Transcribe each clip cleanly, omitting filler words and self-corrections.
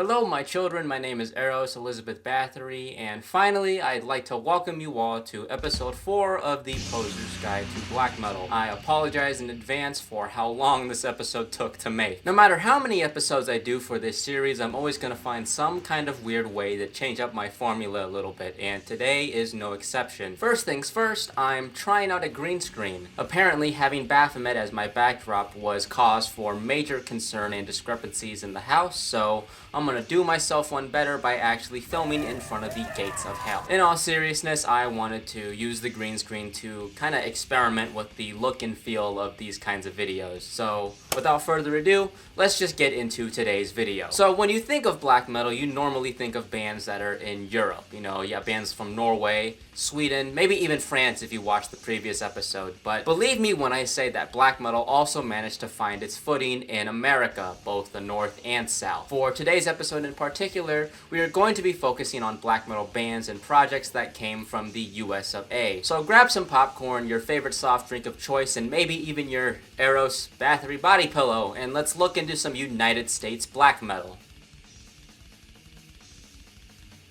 Hello, my children. My name is Eros Elizabeth Bathory, and finally, I'd like to welcome you all to episode 4 of the Poser's Guide to Black Metal. I apologize in advance for how long this episode took to make. No matter how many episodes I do for this series, I'm always going to find some kind of weird way to change up my formula a little bit, and today is no exception. First things first, I'm trying out a green screen. Apparently, having Baphomet as my backdrop was cause for major concern and discrepancies in the house, so I'm gonna do myself one better by actually filming in front of the gates of hell. In all seriousness, I wanted to use the green screen to kind of experiment with the look and feel of these kinds of videos. So without further ado, let's just get into today's video. So when you think of black metal, you normally think of bands that are in Europe. You know, bands from Norway, Sweden, maybe even France if you watched the previous episode. But believe me when I say that black metal also managed to find its footing in America, both the North and South. For today's episode in particular, we are going to be focusing on black metal bands and projects that came from the US of A. So grab some popcorn, your favorite soft drink of choice, and maybe even your Eros Bathory body pillow, and let's look into some United States black metal.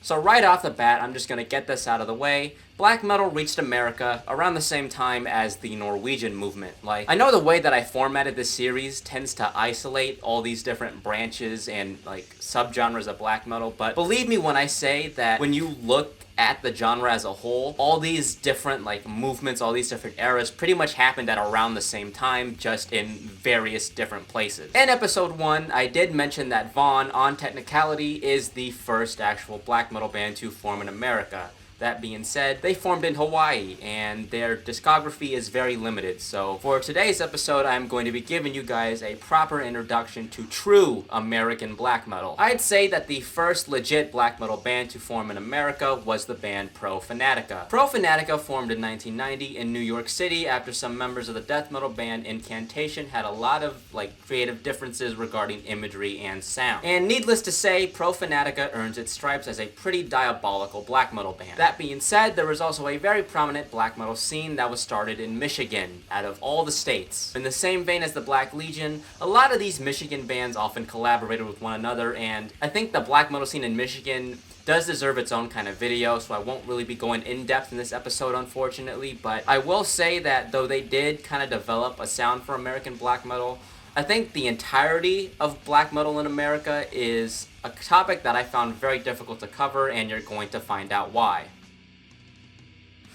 So right off the bat, I'm just going to get this out of the way. Black metal reached America around the same time as the Norwegian movement. I know the way that I formatted this series tends to isolate all these different branches and subgenres of black metal, but believe me when I say that when you look at the genre as a whole, all these different movements, all these different eras pretty much happened at around the same time, just in various different places. In episode 1, I did mention that Vaughn, on technicality, is the first actual black metal band to form in America. That being said, they formed in Hawaii, and their discography is very limited. So for today's episode, I'm going to be giving you guys a proper introduction to true American black metal. I'd say that the first legit black metal band to form in America was the band PROFANATICA. PROFANATICA formed in 1990 in New York City after some members of the death metal band Incantation had a lot of creative differences regarding imagery and sound. And needless to say, PROFANATICA earns its stripes as a pretty diabolical black metal band. That being said, there was also a very prominent black metal scene that was started in Michigan, out of all the states. In the same vein as the Black Legion, a lot of these Michigan bands often collaborated with one another, and I think the black metal scene in Michigan does deserve its own kind of video, so I won't really be going in depth in this episode, unfortunately, but I will say that though they did kind of develop a sound for American black metal, I think the entirety of black metal in America is a topic that I found very difficult to cover, and you're going to find out why.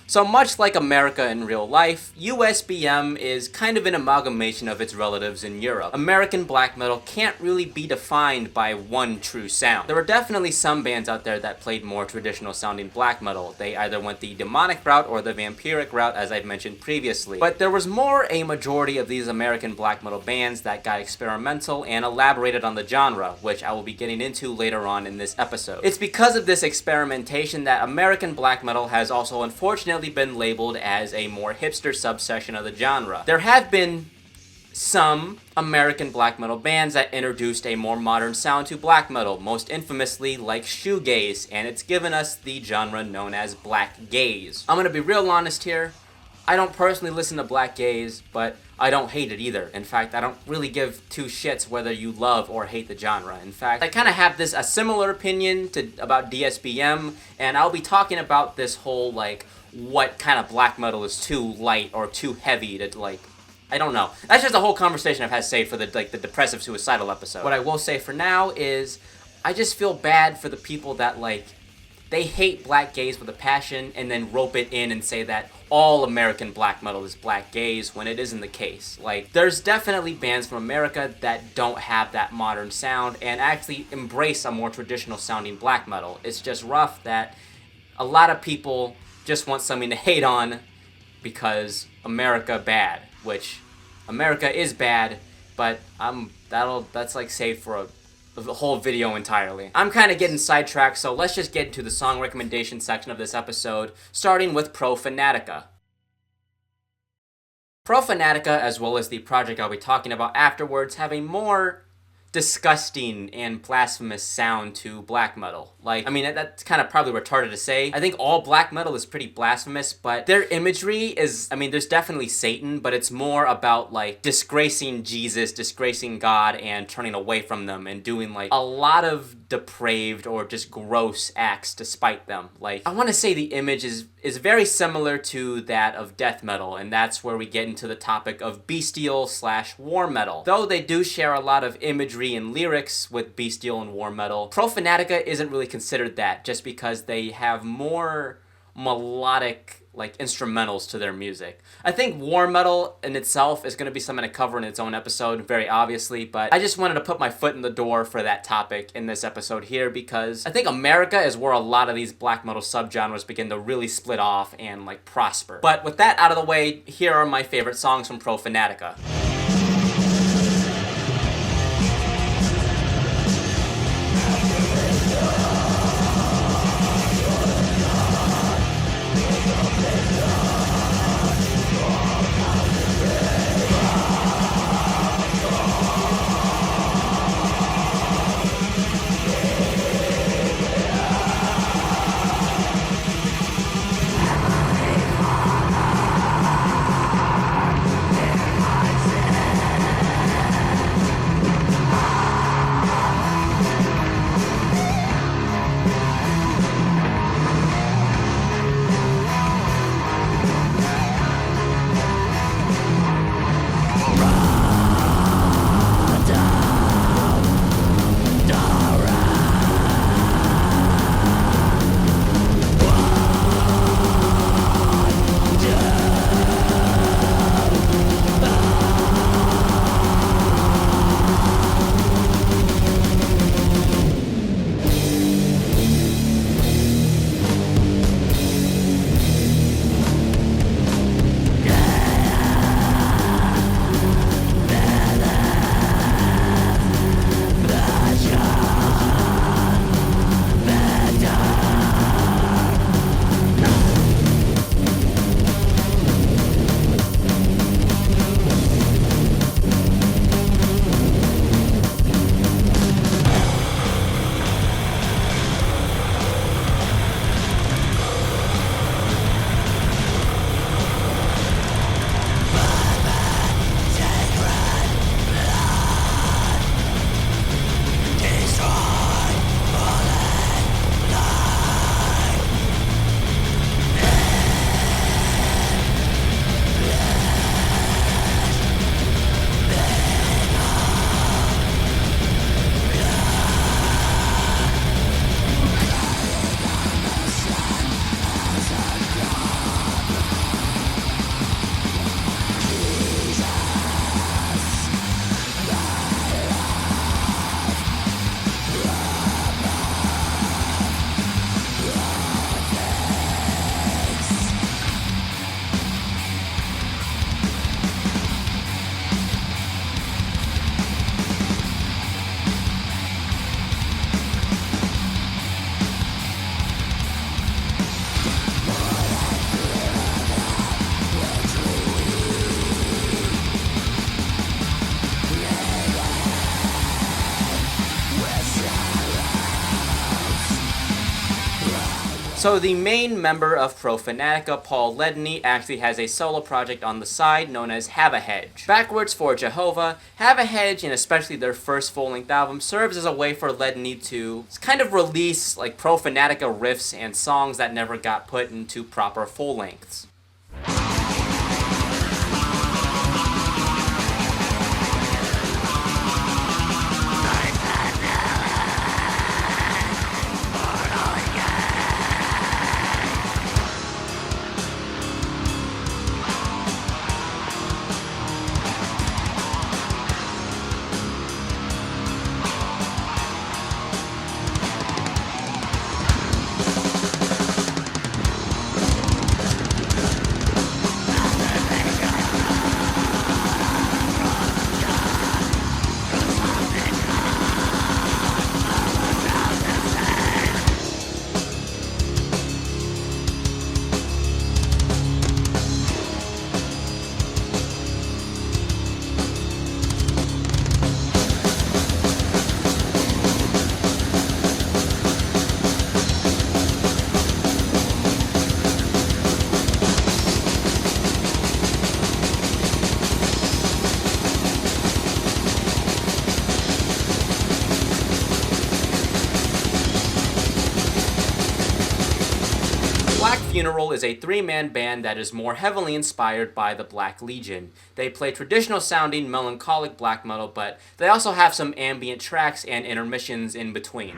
So much like America in real life, USBM is kind of an amalgamation of its relatives in Europe. American black metal can't really be defined by one true sound. There were definitely some bands out there that played more traditional sounding black metal. They either went the demonic route or the vampiric route, as I've mentioned previously. But there was more a majority of these American black metal bands that got experimental and elaborated on the genre, which I will be getting into later on in this episode. It's because of this experimentation that American black metal has also unfortunately been labeled as a more hipster subsection of the genre. There have been some American black metal bands that introduced a more modern sound to black metal, most infamously like shoegaze, and it's given us the genre known as black gaze. I'm gonna be real honest here. I don't personally listen to black gaze, but I don't hate it either. In fact, I don't really give two shits whether you love or hate the genre. In fact, I kind of have a similar opinion about DSBM, and I'll be talking about this whole what kind of black metal is too light or too heavy to I don't know. That's just a whole conversation I've had saved for the depressive suicidal episode. What I will say for now is I just feel bad for the people that they hate black gaze with a passion and then rope it in and say that all American black metal is black gaze when it isn't the case. There's definitely bands from America that don't have that modern sound and actually embrace a more traditional sounding black metal. It's just rough that a lot of people just want something to hate on because America bad, which America is bad, but that's saved for a whole video entirely. I'm kind of getting sidetracked, so let's just get into the song recommendation section of this episode, starting with PROFANATICA. PROFANATICA, as well as the project I'll be talking about afterwards, have a more disgusting and blasphemous sound to black metal. Like, I mean, that's kind of probably retarded to say. I think all black metal is pretty blasphemous, but their imagery is, I mean, there's definitely Satan, but it's more about, like, disgracing Jesus, disgracing God, and turning away from them, and doing, like, a lot of depraved or just gross acts to spite them. Like, I want to say the image is very similar to that of death metal, and that's where we get into the topic of bestial / war metal. Though they do share a lot of imagery and lyrics with bestial and war metal, Profanatica isn't really considered that, just because they have more melodic, like, instrumentals to their music. I think war metal in itself is going to be something to cover in its own episode, very obviously, but I just wanted to put my foot in the door for that topic in this episode here, because I think America is where a lot of these black metal subgenres begin to really split off and, like, prosper. But with that out of the way, here are my favorite songs from Profanatica. So the main member of Profanatica, Paul Ledney, actually has a solo project on the side known as HAVOHEJ. Backwards for Jehovah, HAVOHEJ, and especially their first full-length album, serves as a way for Ledney to kind of release like Profanatica riffs and songs that never got put into proper full-lengths. Funeral is a 3-man band that is more heavily inspired by the Black Legion. They play traditional sounding melancholic black metal, but they also have some ambient tracks and intermissions in between.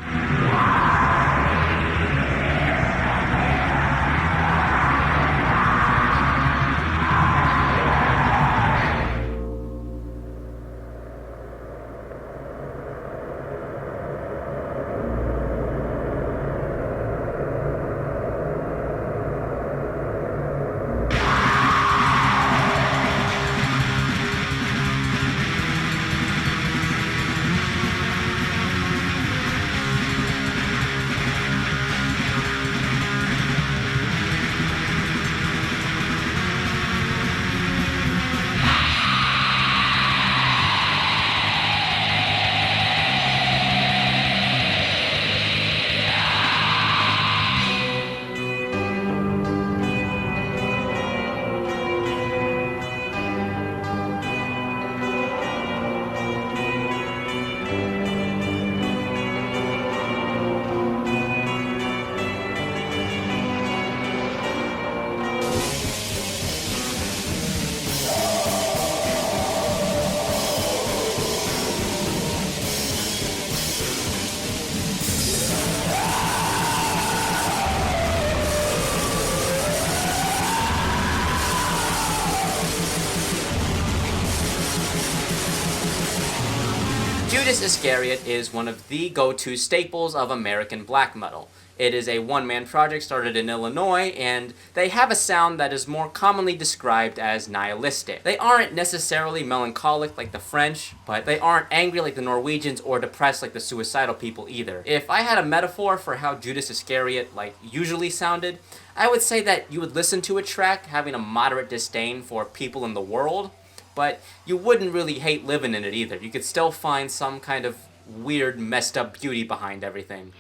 Judas Iscariot is one of the go-to staples of American black metal. It is a one-man project started in Illinois, and they have a sound that is more commonly described as nihilistic. They aren't necessarily melancholic like the French, but they aren't angry like the Norwegians or depressed like the Suicidal People either. If I had a metaphor for how Judas Iscariot usually sounded, I would say that you would listen to a track having a moderate disdain for people in the world, but you wouldn't really hate living in it either. You could still find some kind of weird, messed up beauty behind everything.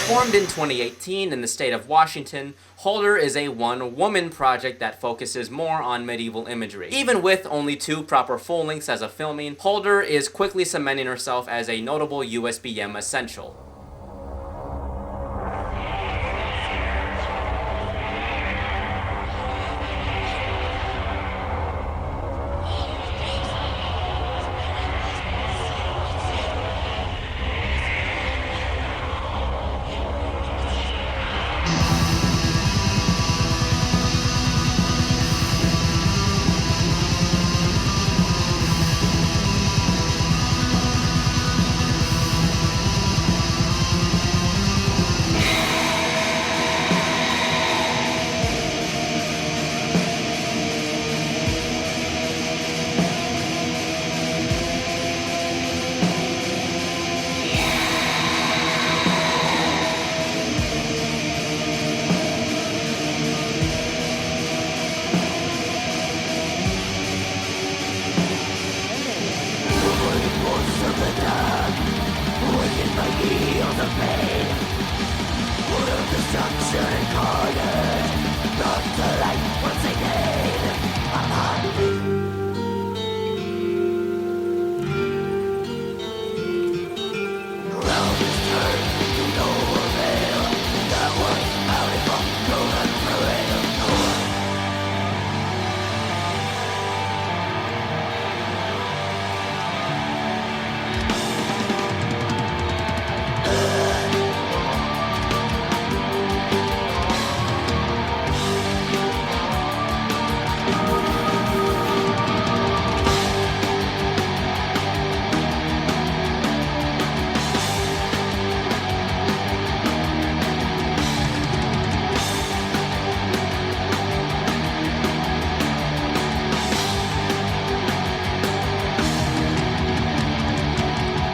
Formed in 2018 in the state of Washington, HULDER is a one-woman project that focuses more on medieval imagery. Even with only 2 proper full lengths as of filming, HULDER is quickly cementing herself as a notable USBM essential.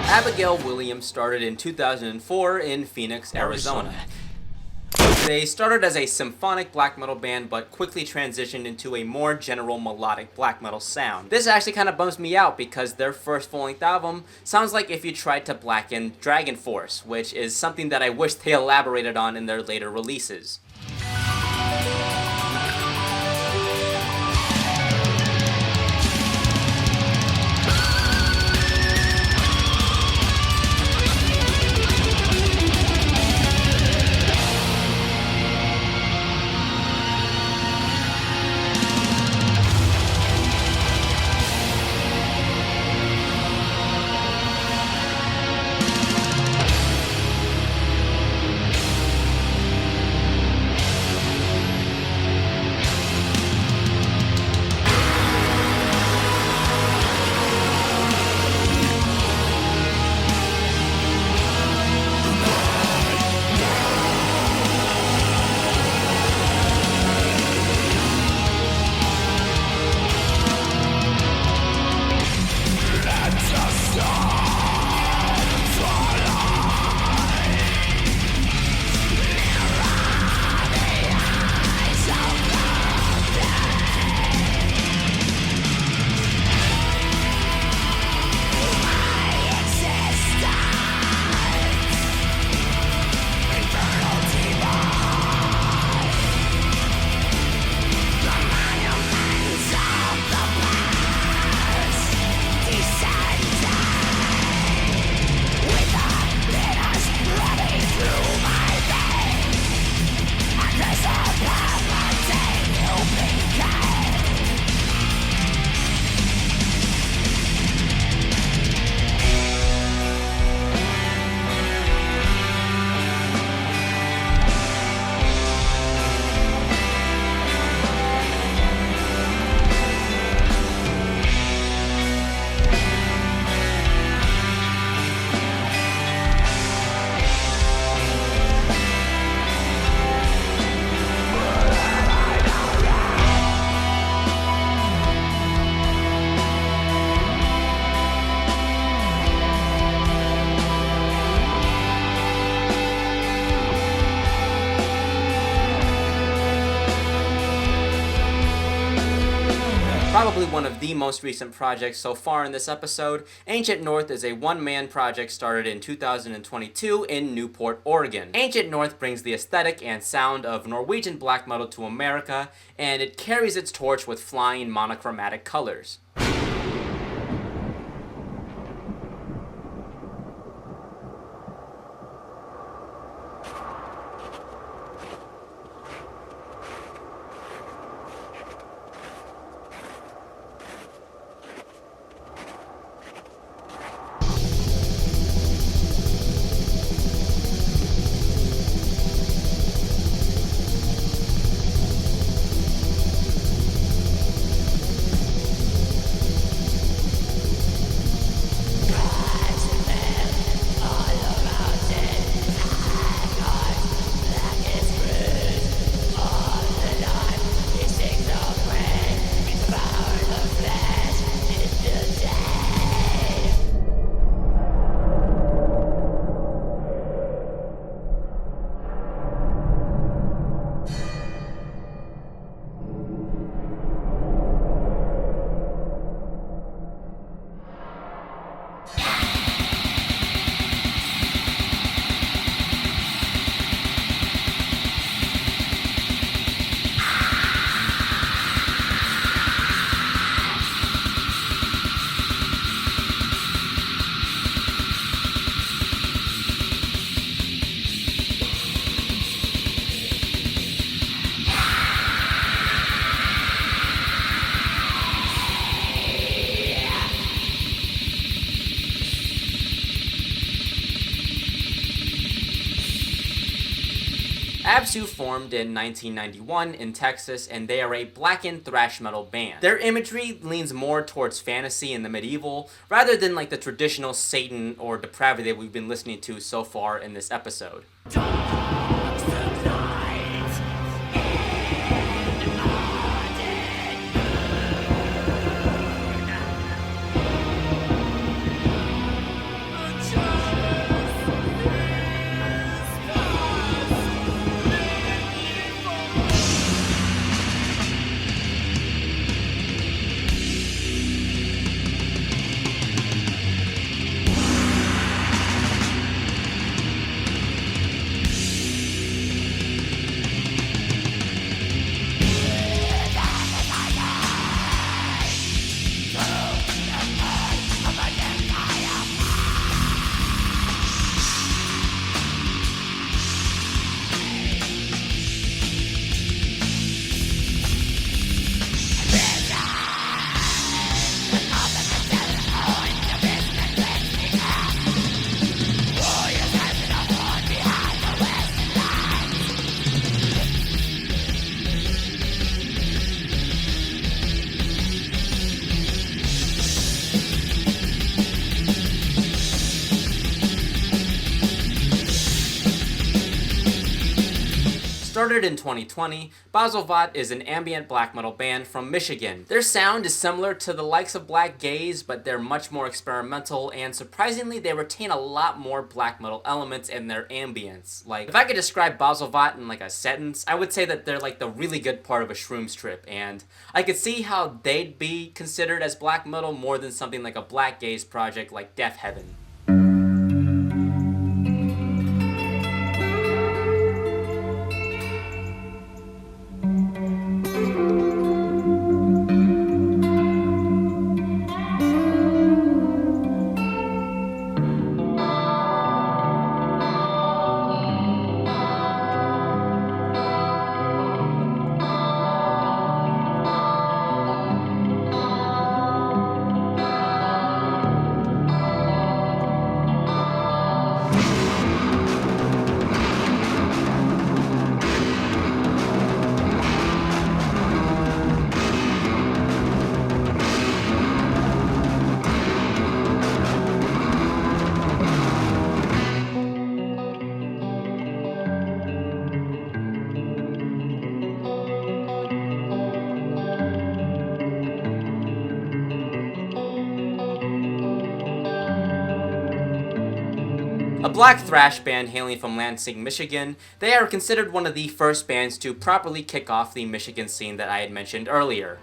Abigail Williams started in 2004 in Phoenix, Arizona. They started as a symphonic black metal band, but quickly transitioned into a more general melodic black metal sound. This actually kind of bums me out because their first full-length album sounds like if you tried to blacken Dragon Force, which is something that I wish they elaborated on in their later releases. probably one of the most recent projects so far in this episode, Ancient North is a one-man project started in 2022 in Newport, Oregon. Ancient North brings the aesthetic and sound of Norwegian black metal to America, and it carries its torch with flying monochromatic colors. ABSU formed in 1991 in Texas, and they are a blackened thrash metal band. Their imagery leans more towards fantasy and the medieval, rather than like the traditional Satan or depravity that we've been listening to so far in this episode. Started in 2020, BAAZLVAAT is an ambient black metal band from Michigan. Their sound is similar to the likes of Black Gaze, but they're much more experimental, and surprisingly they retain a lot more black metal elements in their ambience. Like, if I could describe BAAZLVAAT in like a sentence, I would say that they're like the really good part of a Shrooms trip, and I could see how they'd be considered as black metal more than something like a Black Gaze project like Death Heaven. A black thrash band hailing from Lansing, Michigan, they are considered one of the first bands to properly kick off the Michigan scene that I had mentioned earlier.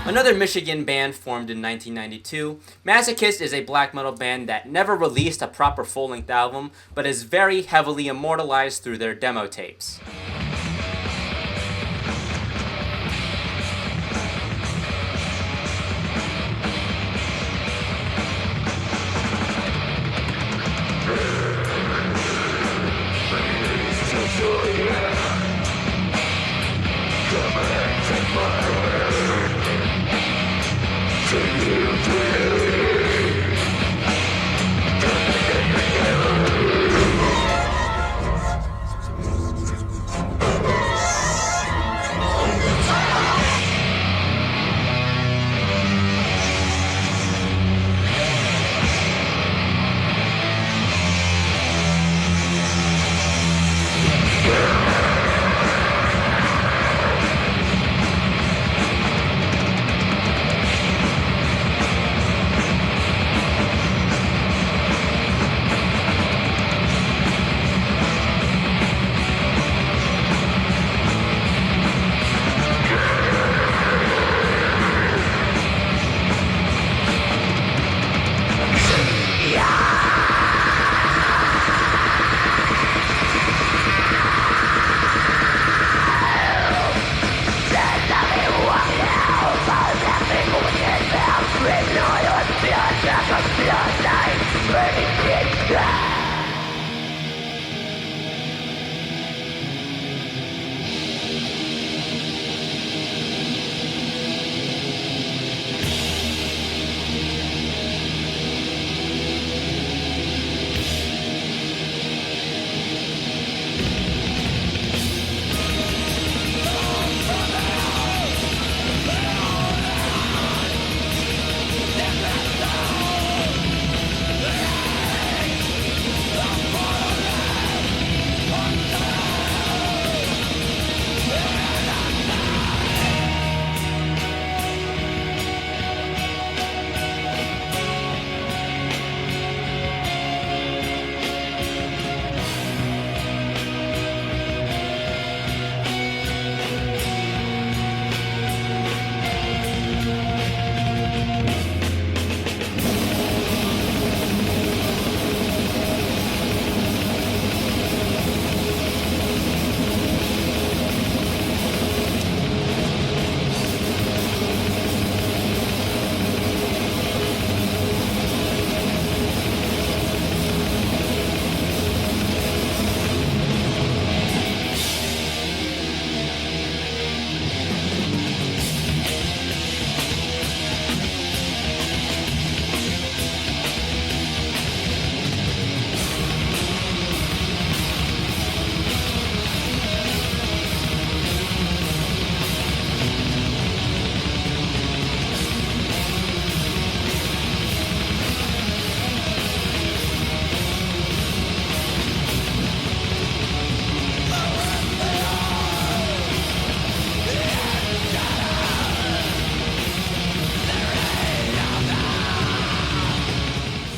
Another Michigan band formed in 1992, Masochist is a black metal band that never released a proper full-length album, but is very heavily immortalized through their demo tapes.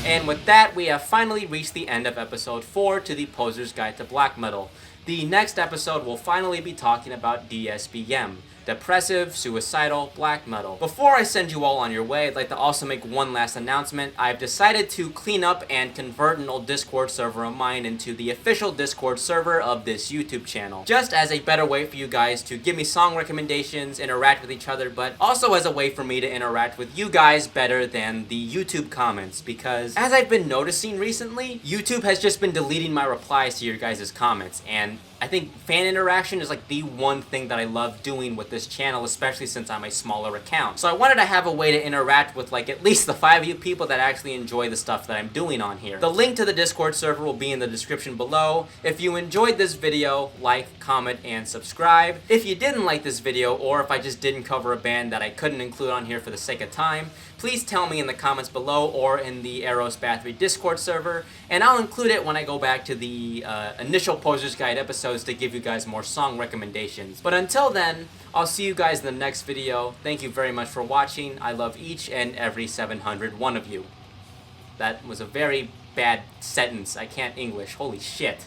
And with that, we have finally reached the end of episode 4 to the Poser's Guide to Black Metal. The next episode will finally be talking about DSBM, depressive, suicidal, black metal. Before I send you all on your way, I'd like to also make one last announcement. I've decided to clean up and convert an old Discord server of mine into the official Discord server of this YouTube channel, just as a better way for you guys to give me song recommendations, interact with each other, but also as a way for me to interact with you guys better than the YouTube comments, because as I've been noticing recently, YouTube has just been deleting my replies to your guys' comments, and I think fan interaction is like the one thing that I love doing with this channel, especially since I'm a smaller account. So I wanted to have a way to interact with like at least the 5 of you people that actually enjoy the stuff that I'm doing on here. The link to the Discord server will be in the description below. If you enjoyed this video, like, comment, and subscribe. If you didn't like this video, or if I just didn't cover a band that I couldn't include on here for the sake of time, please tell me in the comments below or in the ABIGAIL Discord server, and I'll include it when I go back to the initial Poser's Guide episodes to give you guys more song recommendations. But until then, I'll see you guys in the next video. Thank you very much for watching. I love each and every 701 of you. That was a very bad sentence. I can't English. Holy shit.